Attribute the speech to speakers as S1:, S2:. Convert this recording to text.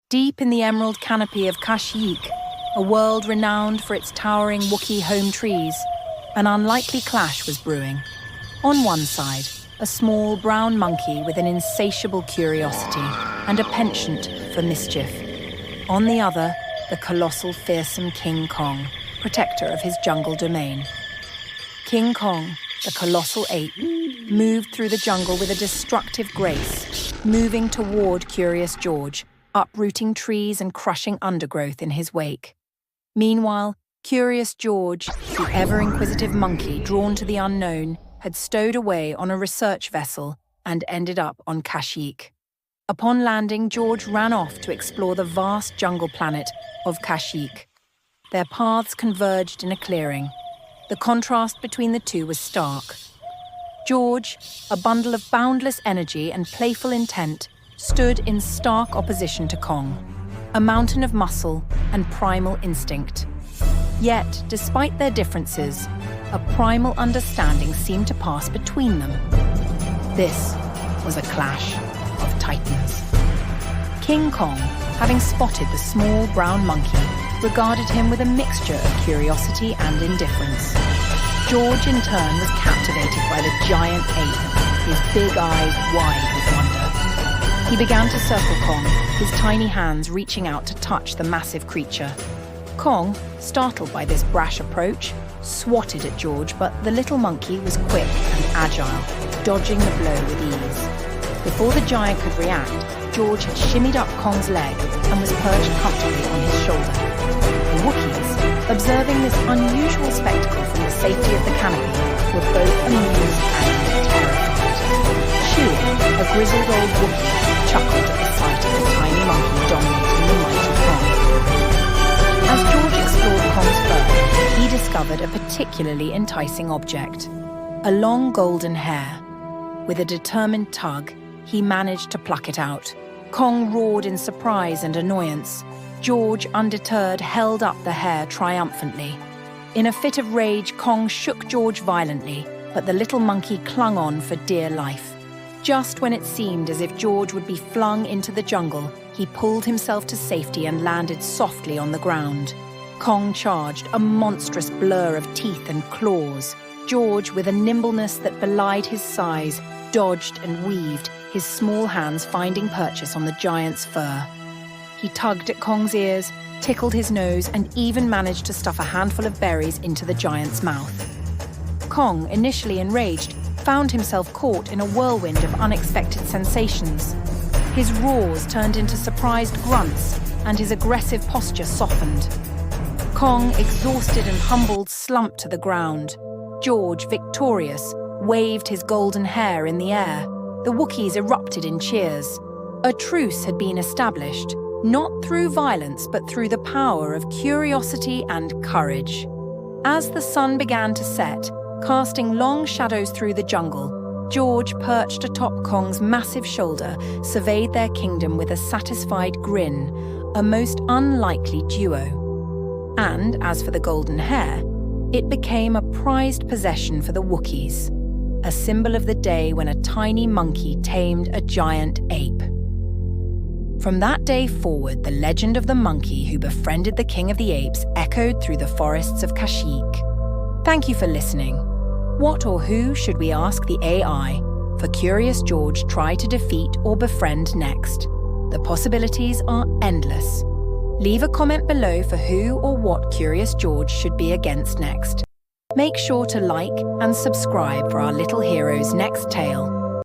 S1: Deep in the emerald canopy of Kashyyyk, a world renowned for its towering Wookiee home trees, an unlikely clash was brewing. On one side, a small brown monkey with an insatiable curiosity and a penchant for mischief. On the other, the colossal, fearsome King Kong, protector of his jungle domain. King Kong, the colossal ape, moved through the jungle with a destructive grace, moving toward Curious George, uprooting trees and crushing undergrowth in his wake. Meanwhile, Curious George, the ever-inquisitive monkey drawn to the unknown, had stowed away on a research vessel and ended up on Kashyyyk. Upon landing, George ran off to explore the vast jungle planet of Kashyyyk. Their paths converged in a clearing. The contrast between the two was stark. George, a bundle of boundless energy and playful intent, stood in stark opposition to Kong, a mountain of muscle and primal instinct. Yet, despite their differences, a primal understanding seemed to pass between them. This was a clash of titans. King Kong, having spotted the small brown monkey, regarded him with a mixture of curiosity and indifference. George, in turn, was captivated by the giant ape, his big eyes wide with wonder. He began to circle Kong, his tiny hands reaching out to touch the massive creature. Kong, startled by this brash approach, swatted at George, but the little monkey was quick and agile, dodging the blow with ease. Before the giant could react, George had shimmied up Kong's leg and was perched comfortably on his shoulder. The Wookiees, observing this unusual spectacle from the safety of the canopy, were both amused and terrified. Chewie, a grizzled old Wookiee, chuckled at the sight of the tiny monkey dominating the mighty Kong. As George explored Kong's fur, he discovered a particularly enticing object, a long golden hair. With a determined tug, he managed to pluck it out. Kong roared in surprise and annoyance. George, undeterred, held up the hair triumphantly. In a fit of rage, Kong shook George violently, but the little monkey clung on for dear life. Just when it seemed as if George would be flung into the jungle, he pulled himself to safety and landed softly on the ground. Kong charged, a monstrous blur of teeth and claws. George, with a nimbleness that belied his size, dodged and weaved, his small hands finding purchase on the giant's fur. He tugged at Kong's ears, tickled his nose, and even managed to stuff a handful of berries into the giant's mouth. Kong, initially enraged, found himself caught in a whirlwind of unexpected sensations. His roars turned into surprised grunts, and his aggressive posture softened. Kong, exhausted and humbled, slumped to the ground. George, victorious, waved his golden hair in the air. The Wookiees erupted in cheers. A truce had been established, not through violence, but through the power of curiosity and courage. As the sun began to set, casting long shadows through the jungle, George, perched atop Kong's massive shoulder, surveyed their kingdom with a satisfied grin, a most unlikely duo. And as for the golden hair, it became a prized possession for the Wookiees, a symbol of the day when a tiny monkey tamed a giant ape. From that day forward, the legend of the monkey who befriended the king of the apes echoed through the forests of Kashyyyk. Thank you for listening. What or who should we ask the AI for Curious George try to defeat or befriend next? The possibilities are endless. Leave a comment below for who or what Curious George should be against next. Make sure to like and subscribe for our little hero's next tale.